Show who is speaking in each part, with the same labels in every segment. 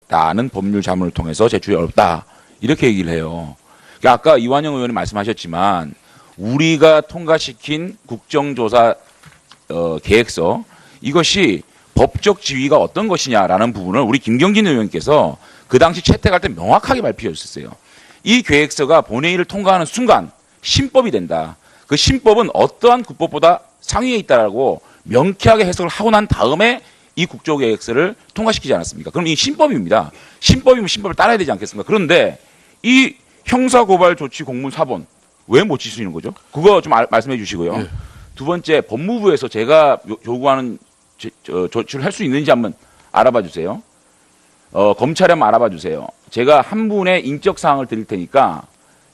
Speaker 1: 제출하겠다는 법률 자문을 통해서 제출이 어렵다. 이렇게 얘기를 해요. 그러니까 아까 이완영 의원이 말씀하셨지만 우리가 통과시킨 국정조사 계획서 이것이 법적 지위가 어떤 것이냐라는 부분을 우리 김경진 의원께서 그 당시 채택할 때 명확하게 발표해 주셨어요. 이 계획서가 본회의를 통과하는 순간 신법이 된다. 그 신법은 어떠한 국법보다 상위에 있다라고 명쾌하게 해석을 하고 난 다음에 이 국조계획서를 통과시키지 않았습니까? 그럼 이 신법입니다. 신법이면 신법을 따라야 되지 않겠습니까? 그런데 이 형사고발조치 공문 4번 왜 못 지시는 거죠? 그거 좀 말씀해 주시고요.
Speaker 2: 예.
Speaker 1: 두 번째, 법무부에서 제가 요구하는 조치를 할 수 있는지 한번 알아봐 주세요. 검찰에 한번 알아봐 주세요. 제가 한 분의 인적 사항을 드릴 테니까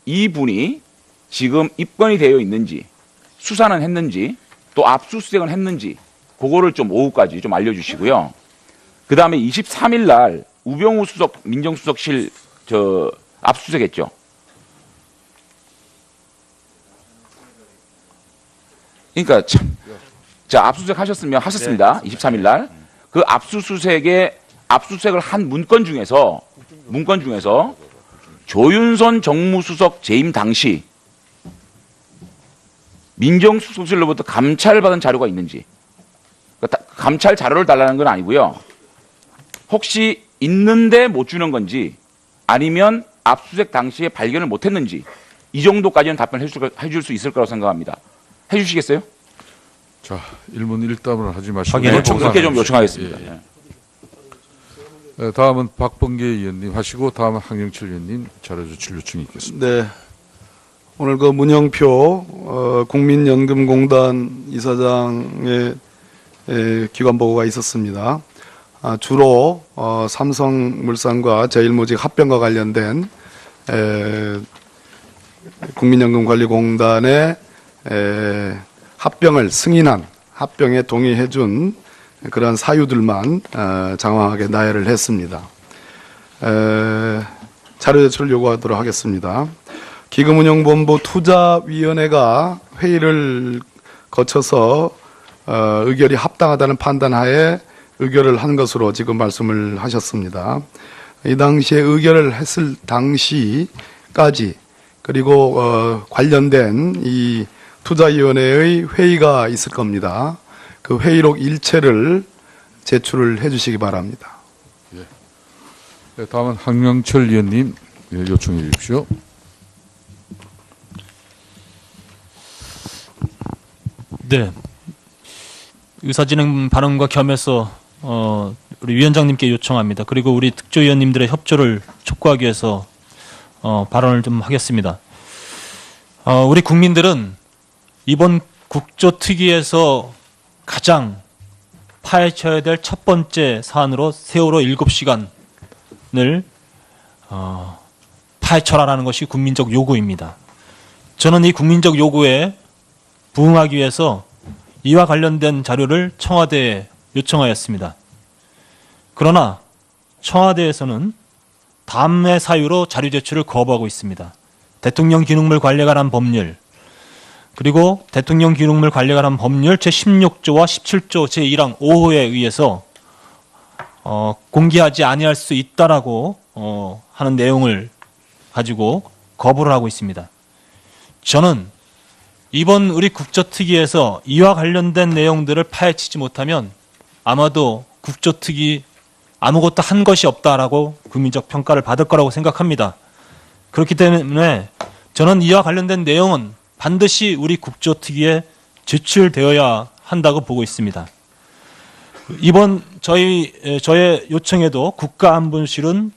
Speaker 1: 이 분이 지금 입건이 되어 있는지, 수사는 했는지, 또 압수수색은 했는지, 그거를 좀 오후까지 좀 알려주시고요. 그 다음에 23일 날 우병우 수석 민정수석실 압수수색했죠. 그러니까 참, 자 압수수색 하셨습니다. 23일 날 그 압수수색을 한 문건 중에서 조윤선 정무수석 재임 당시 민정수석실로부터 감찰받은 자료가 있는지, 그러니까 감찰 자료를 달라는 건 아니고요. 혹시 있는데 못 주는 건지 아니면 압수수색 당시에 발견을 못했는지 이 정도까지는 답변해 줄 수 있을 거라고 생각합니다. 해주시겠어요?
Speaker 2: 자, 1문 1답을 하지 마시고
Speaker 1: 그렇게 좀 요청하겠습니다.
Speaker 2: 예, 예. 네, 다음은 박범계 의원님 하시고 다음은 황영철 의원님 자료 제출 요청이 있겠습니다.
Speaker 3: 네. 오늘 그 문영표 국민연금공단 이사장의 기관 보고가 있었습니다. 주로 삼성물산과 제일모직 합병과 관련된 국민연금관리공단의 합병을 승인한, 합병에 동의해준 그러한 사유들만 장황하게 나열을 했습니다. 자료 제출을 요구하도록 하겠습니다. 기금운용본부 투자위원회가 회의를 거쳐서 의결이 합당하다는 판단하에 의결을 한 것으로 지금 말씀을 하셨습니다. 이 당시에 의결을 했을 당시까지 그리고 관련된 이 투자위원회의 회의가 있을 겁니다. 그 회의록 일체를 제출을 해 주시기 바랍니다.
Speaker 2: 예. 네, 다음은 황영철 의원님 요청해 주십시오.
Speaker 4: 네. 의사진행 발언과 겸해서 우리 위원장님께 요청합니다. 그리고 우리 특조위원님들의 협조를 촉구하기 위해서 발언을 좀 하겠습니다. 우리 국민들은 이번 국조특위에서 가장 파헤쳐야 될 첫 번째 사안으로 세월호 7시간을 파헤쳐라라는 것이 국민적 요구입니다. 저는 이 국민적 요구에 부응하기 위해서 이와 관련된 자료를 청와대에 요청하였습니다. 그러나 청와대에서는 다음의 사유로 자료 제출을 거부하고 있습니다. 대통령 기능물 관리에 관한 법률, 그리고 대통령 기능물 관리에 관한 법률 제16조와 17조 제1항 5호에 의해서 공개하지 아니할 수 있다라고 하는 내용을 가지고 거부를 하고 있습니다. 저는 이번 우리 국조특위에서 이와 관련된 내용들을 파헤치지 못하면 아마도 국조특위 아무것도 한 것이 없다라고 국민적 평가를 받을 거라고 생각합니다. 그렇기 때문에 저는 이와 관련된 내용은 반드시 우리 국조특위에 제출되어야 한다고 보고 있습니다. 이번 저의 요청에도 국가안보실은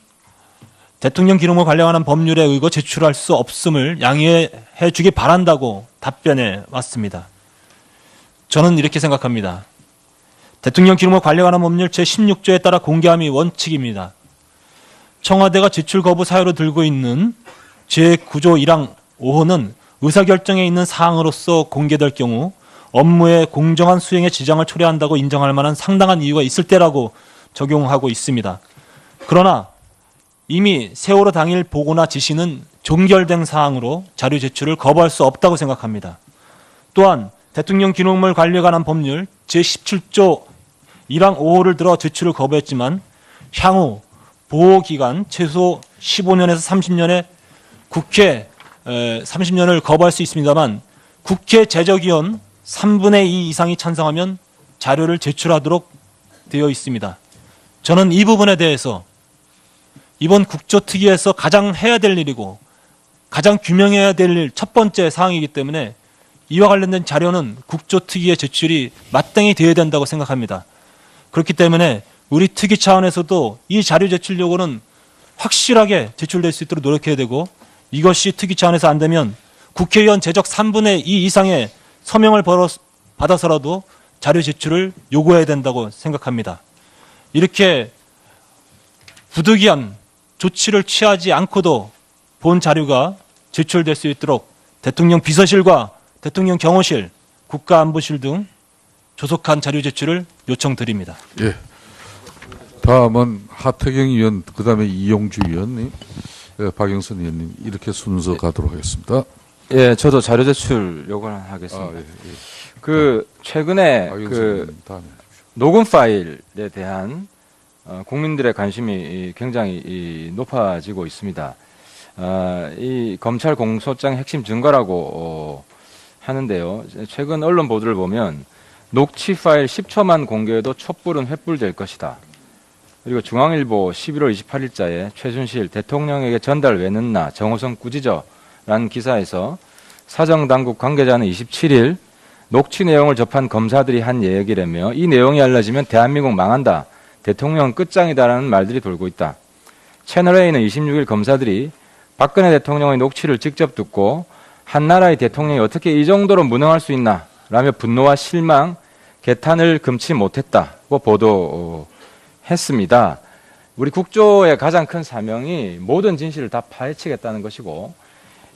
Speaker 4: 대통령 기능을 관련한 법률에 의거 제출할 수 없음을 양해해 주기 바란다고 답변해 왔습니다. 저는 이렇게 생각합니다. 대통령 기능을 관련한 법률 제16조에 따라 공개함이 원칙입니다. 청와대가 제출 거부 사유로 들고 있는 제9조 1항 5호는 의사결정에 있는 사항으로서 공개될 경우 업무의 공정한 수행에 지장을 초래한다고 인정할 만한 상당한 이유가 있을 때라고 적용하고 있습니다. 그러나 이미 세월호 당일 보고나 지시는 종결된 사항으로 자료 제출을 거부할 수 없다고 생각합니다. 또한 대통령 기록물 관리에 관한 법률 제17조 1항 5호를 들어 제출을 거부했지만 향후 보호 기간 최소 15년에서 30년의 국회 30년을 거부할 수 있습니다만 국회 제적위원 3분의 2 이상이 찬성하면 자료를 제출하도록 되어 있습니다. 저는 이 부분에 대해서 이번 국조특위에서 가장 해야 될 일이고 가장 규명해야 될 일 첫 번째 사항이기 때문에 이와 관련된 자료는 국조특위의 제출이 마땅히 되어야 된다고 생각합니다. 그렇기 때문에 우리 특위 차원에서도 이 자료 제출 요구는 확실하게 제출될 수 있도록 노력해야 되고 이것이 특위 차원에서 안 되면 국회의원 제적 3분의 2 이상의 서명을 받아서라도 자료 제출을 요구해야 된다고 생각합니다. 이렇게 부득이한 조치를 취하지 않고도 본 자료가 제출될 수 있도록 대통령 비서실과 대통령 경호실, 국가안보실 등 조속한 자료 제출을 요청드립니다.
Speaker 2: 예. 다음은 하태경 의원, 그다음에 이용주 의원님, 박영선 의원님 이렇게 순서 가도록 하겠습니다.
Speaker 5: 예, 저도 자료 제출 요구를 하겠습니다. 최근에
Speaker 2: 박영선
Speaker 5: 그
Speaker 2: 의원님 다음에.
Speaker 5: 녹음 파일에 대한 국민들의 관심이 굉장히 높아지고 있습니다. 이 검찰 공소장 핵심 증거라고 하는데요. 최근 언론 보도를 보면 녹취 파일 10초만 공개해도 촛불은 횃불될 것이다. 그리고 중앙일보 11월 28일자에 최순실 대통령에게 전달 왜 늦나 정호성 꾸짖어 라는 기사에서 사정당국 관계자는 27일 녹취 내용을 접한 검사들이 한 얘기라며 이 내용이 알려지면 대한민국 망한다. 대통령은 끝장이다라는 말들이 돌고 있다. 채널A는 26일 검사들이 박근혜 대통령의 녹취를 직접 듣고 한 나라의 대통령이 어떻게 이 정도로 무능할 수 있나 라며 분노와 실망, 개탄을 금치 못했다고 보도했습니다. 우리 국조의 가장 큰 사명이 모든 진실을 다 파헤치겠다는 것이고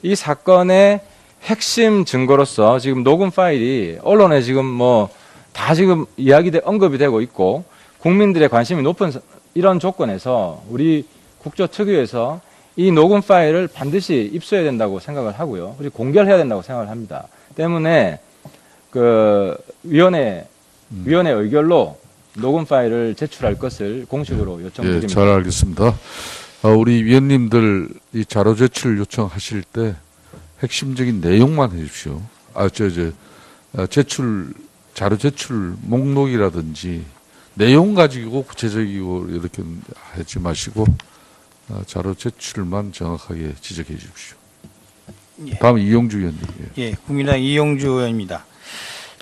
Speaker 5: 이 사건의 핵심 증거로서 지금 녹음 파일이 언론에 지금 다 지금 언급이 되고 있고 국민들의 관심이 높은 이런 조건에서 우리 국조특위에서 이 녹음 파일을 반드시 입수해야 된다고 생각을 하고요. 그리고 공개를 해야 된다고 생각을 합니다. 때문에 위원회 의결로 녹음 파일을 제출할 것을 공식으로 요청드립니다.
Speaker 2: 예, 잘 알겠습니다. 우리 위원님들 이 자료 제출 요청하실 때 핵심적인 내용만 해주십시오. 자료 제출 목록이라든지 내용 가지고 구체적이고 이렇게 하지 마시고 자료 제출만 정확하게 지적해 주십시오.
Speaker 6: 예.
Speaker 2: 다음 이용주 의원님.
Speaker 6: 예, 국민의당 이용주 의원입니다.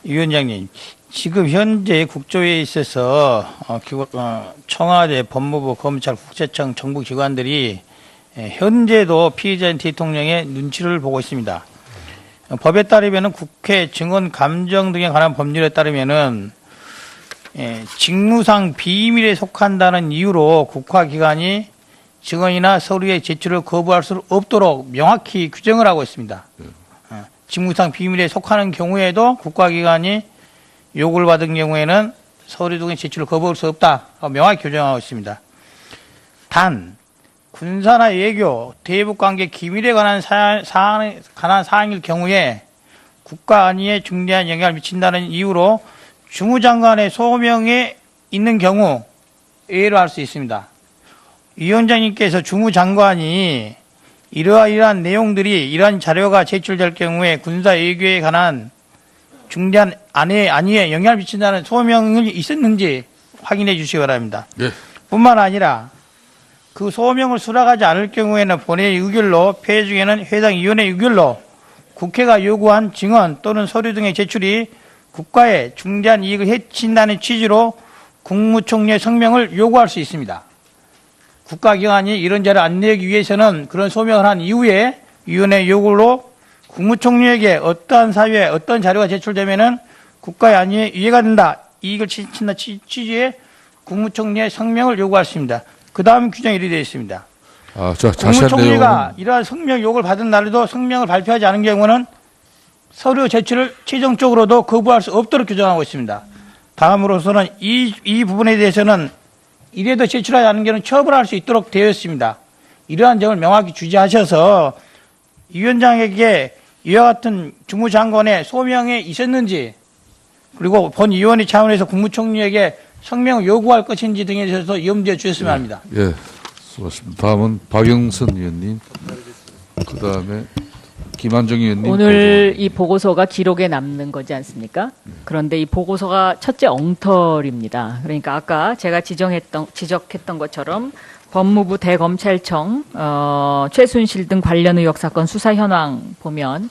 Speaker 6: 이 위원장님, 지금 현재 국조회에 있어서 청와대, 법무부, 검찰, 국세청, 정부기관들이 현재도 피의자인 대통령의 눈치를 보고 있습니다. 법에 따르면 국회 증언 감정 등에 관한 법률에 따르면은 직무상 비밀에 속한다는 이유로 국가기관이 증언이나 서류의 제출을 거부할 수 없도록 명확히 규정을 하고 있습니다. 직무상 비밀에 속하는 경우에도 국가기관이 요구를 받은 경우에는 서류 등의 제출을 거부할 수 없다. 명확히 규정하고 있습니다. 단 군사나 외교, 대북관계 기밀에 관한 사항일 경우에 국가 안위에 중대한 영향을 미친다는 이유로 주무장관의 소명에 있는 경우 예외로 할 수 있습니다. 위원장님께서 주무장관이 이러한 내용들이 이러한 자료가 제출될 경우에 군사 외교에 관한 중대한 안위에 영향을 미친다는 소명이 있었는지 확인해 주시기 바랍니다.
Speaker 2: 예.
Speaker 6: 뿐만 아니라 그 소명을 수락하지 않을 경우에는 본회의 의결로, 폐회 중에는 해당 위원회 의결로 국회가 요구한 증언 또는 서류 등의 제출이 국가에 중대한 이익을 해친다는 취지로 국무총리의 성명을 요구할 수 있습니다. 국가기관이 이런 자를 안 내기 위해서는 그런 소명을 한 이후에 위원회 요구로 국무총리에게 어떠한 사유에 어떤 자료가 제출되면은 국가의 안위에 위해가 된다, 이익을 친다 취지의 국무총리의 성명을 요구할 수 있습니다. 그 다음 규정이 이렇게 되어 있습니다. 국무총리가 이러한 성명 요구를 받은 날에도 성명을 발표하지 않은 경우는 서류 제출을 최종적으로도 거부할 수 없도록 규정하고 있습니다. 다음으로서는 이 부분에 대해서는 이래도 제출하지 않은 경우는 처벌할 수 있도록 되어 있습니다. 이러한 점을 명확히 주지하셔서 이 위원장에게 이와 같은 주무장관의 소명이 있었는지, 그리고 본 위원회 차원에서 국무총리에게 성명을 요구할 것인지 등에 대해서 염두에 주셨으면 합니다.
Speaker 2: 예, 수고하셨습니다. 다음은 박영선 의원님, 그 다음에 김한정 의원님.
Speaker 7: 오늘 이 보고서가 기록에 남는 거지 않습니까? 그런데 이 보고서가 첫째 엉터리입니다. 그러니까 아까 제가 지적했던 것처럼 법무부 대검찰청 최순실 등 관련 의혹 사건 수사 현황 보면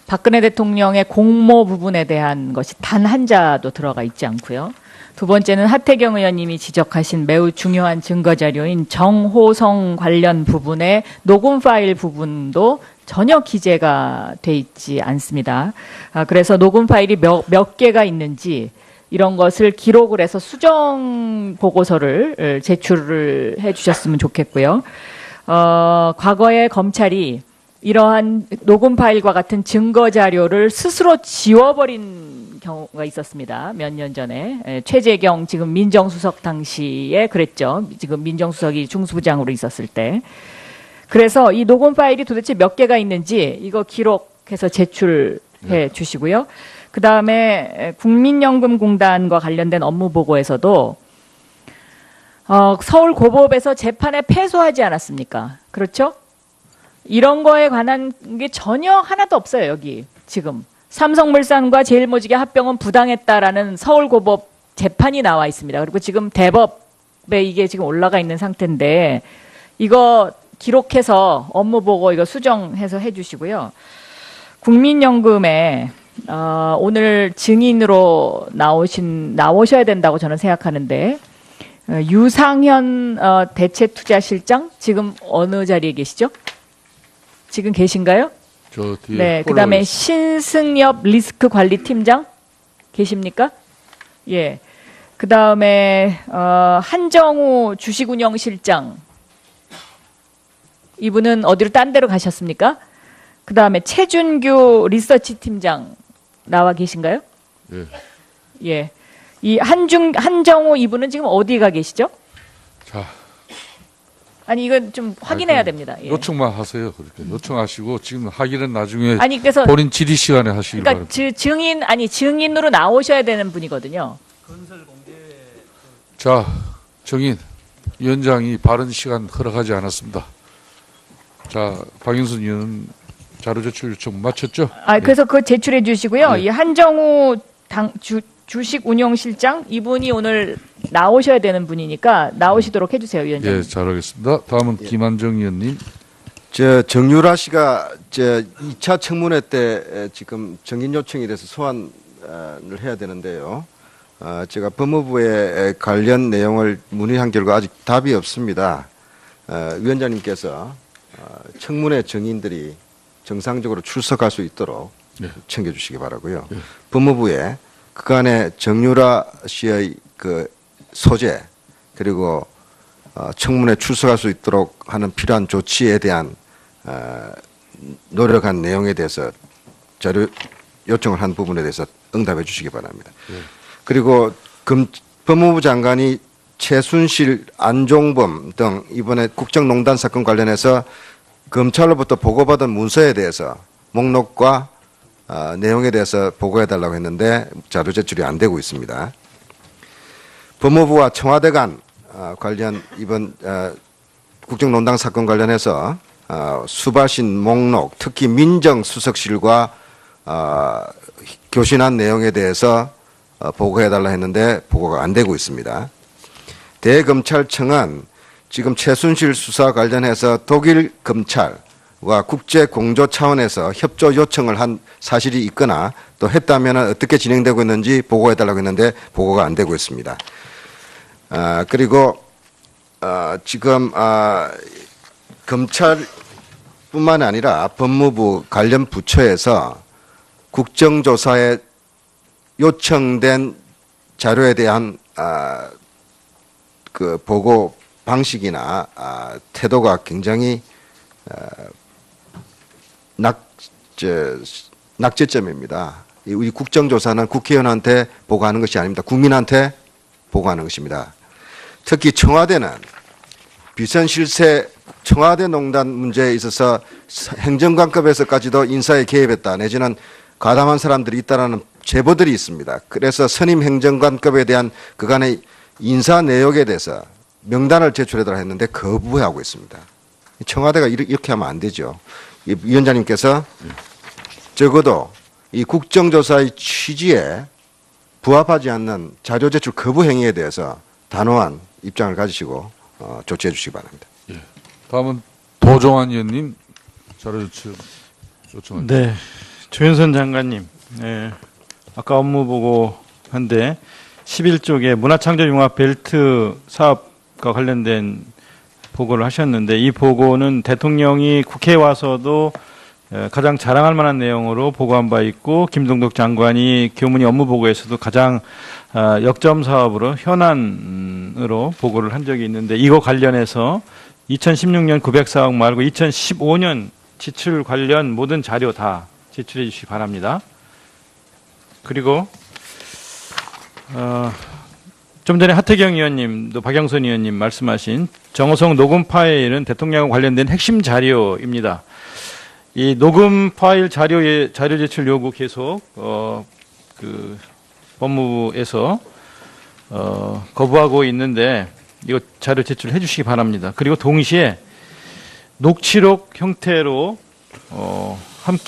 Speaker 7: 박근혜 대통령의 공모 부분에 대한 것이 단 한 자도 들어가 있지 않고요. 두 번째는 하태경 의원님이 지적하신 매우 중요한 증거 자료인 정호성 관련 부분의 녹음 파일 부분도 전혀 기재가 돼 있지 않습니다. 그래서 녹음 파일이 몇 개가 있는지 이런 것을 기록을 해서 수정 보고서를 제출을 해 주셨으면 좋겠고요. 과거에 검찰이 이러한 녹음 파일과 같은 증거 자료를 스스로 지워버린 경우가 있었습니다. 몇 년 전에. 최재경 지금 민정수석 당시에 그랬죠. 지금 민정수석이 중수부장으로 있었을 때. 그래서 이 녹음 파일이 도대체 몇 개가 있는지 이거 기록해서 제출해 주시고요. 그 다음에 국민연금공단과 관련된 업무 보고에서도 서울고법에서 재판에 패소하지 않았습니까? 그렇죠? 이런 거에 관한 게 전혀 하나도 없어요, 여기. 지금. 삼성물산과 제일모직의 합병은 부당했다라는 서울고법 재판이 나와 있습니다. 그리고 지금 대법에 이게 지금 올라가 있는 상태인데, 이거 기록해서 업무 보고 이거 수정해서 해주시고요. 국민연금에, 오늘 증인으로 나오셔야 된다고 저는 생각하는데, 유상현 대체투자실장, 지금 어느 자리에 계시죠? 지금 계신가요?
Speaker 2: 저 뒤에.
Speaker 7: 네, 그 다음에 신승엽 리스크 관리 팀장 계십니까? 예. 그 다음에, 한정우 주식운영실장. 이분은 어디로 딴 데로 가셨습니까? 그 다음에 최준규 리서치 팀장 나와 계신가요?
Speaker 2: 예.
Speaker 7: 예. 이 한정우 이분은 지금 어디 가 계시죠?
Speaker 2: 자,
Speaker 7: 아니, 이건 좀 확인해야 됩니다. 예.
Speaker 2: 요청만 하세요. 그렇게 요청하시고 지금 하기는 나중에
Speaker 7: 아니, 그래서
Speaker 2: 본인 질의 시간에 하시기
Speaker 7: 그러니까
Speaker 2: 바랍니다.
Speaker 7: 증인으로 나오셔야 되는 분이거든요.
Speaker 2: 자, 정인 위원장이 바른 시간 허락하지 않았습니다. 자, 박영선 의원은 자료 제출 요청 마쳤죠?
Speaker 7: 그래서 그거 제출해 주시고요.
Speaker 2: 예.
Speaker 7: 이 한정우 주식운용실장 이분이 오늘 나오셔야 되는 분이니까 나오시도록 해주세요, 위원장님.
Speaker 2: 예, 잘하겠습니다. 다음은 김한정 의원님.
Speaker 8: 정유라 씨가 2차 청문회 때 지금 정인 요청이 돼서 소환을 해야 되는데요. 제가 법무부에 관련 내용을 문의한 결과 아직 답이 없습니다. 위원장님께서 청문회 정인들이 정상적으로 출석할 수 있도록
Speaker 2: 네.
Speaker 8: 챙겨주시기 바라고요. 법무부에 그간의 정유라 씨의 그 소재 그리고 청문회 출석할 수 있도록 하는 필요한 조치에 대한 노력한 내용에 대해서 자료 요청을 한 부분에 대해서 응답해 주시기 바랍니다. 그리고 법무부 장관이 최순실, 안종범 등 이번에 국정농단 사건 관련해서 검찰로부터 보고받은 문서에 대해서 목록과 내용에 대해서 보고해달라고 했는데 자료 제출이 안 되고 있습니다. 법무부와 청와대 간 관련 이번 국정농단 사건 관련해서 수발신 목록, 특히 민정수석실과 교신한 내용에 대해서 보고해달라 했는데 보고가 안 되고 있습니다. 대검찰청은 지금 최순실 수사 관련해서 독일 검찰과 국제 공조 차원에서 협조 요청을 한 사실이 있거나 또 했다면 어떻게 진행되고 있는지 보고해달라고 했는데 보고가 안 되고 있습니다. 그리고 지금 검찰뿐만 아니라 법무부 관련 부처에서 국정조사에 요청된 자료에 대한 그 보고 방식이나 태도가 굉장히 낙제점입니다. 이 국정조사는 국회의원한테 보고하는 것이 아닙니다. 국민한테 보고하는 것입니다. 특히 청와대는 비선실세 청와대 농단 문제에 있어서 행정관급에서까지도 인사에 개입했다 내지는 가담한 사람들이 있다라는 제보들이 있습니다. 그래서 선임 행정관급에 대한 그간의 인사 내역에 대해서 명단을 제출해달라 했는데 거부하고 있습니다. 청와대가 이렇게 하면 안 되죠. 이 위원장님께서 적어도 이 국정조사의 취지에 부합하지 않는 자료 제출 거부 행위에 대해서 단호한 입장을 가지시고 조치해 주시기 바랍니다.
Speaker 2: 다음은 도종환 의원님 자료 제출 요청합니다.
Speaker 9: 네, 조윤선 장관님, 아까 업무 보고한데 11쪽에 문화창조융합 벨트 사업과 관련된 보고를 하셨는데 이 보고는 대통령이 국회에 와서도 가장 자랑할 만한 내용으로 보고한 바 있고 김동덕 장관이 교문위 업무 보고에서도 가장 역점 사업으로 현안으로 보고를 한 적이 있는데 이거 관련해서 2016년 904억 말고 2015년 지출 관련 모든 자료 다 제출해 주시기 바랍니다. 그리고 좀 전에 하태경 의원님도 박영선 의원님 말씀하신 정호성 녹음 파일은 대통령과 관련된 핵심 자료입니다. 이 녹음 파일 자료 제출 요구 계속 법무부에서 거부하고 있는데 이거 자료 제출해 주시기 바랍니다. 그리고 동시에 녹취록 형태로 함께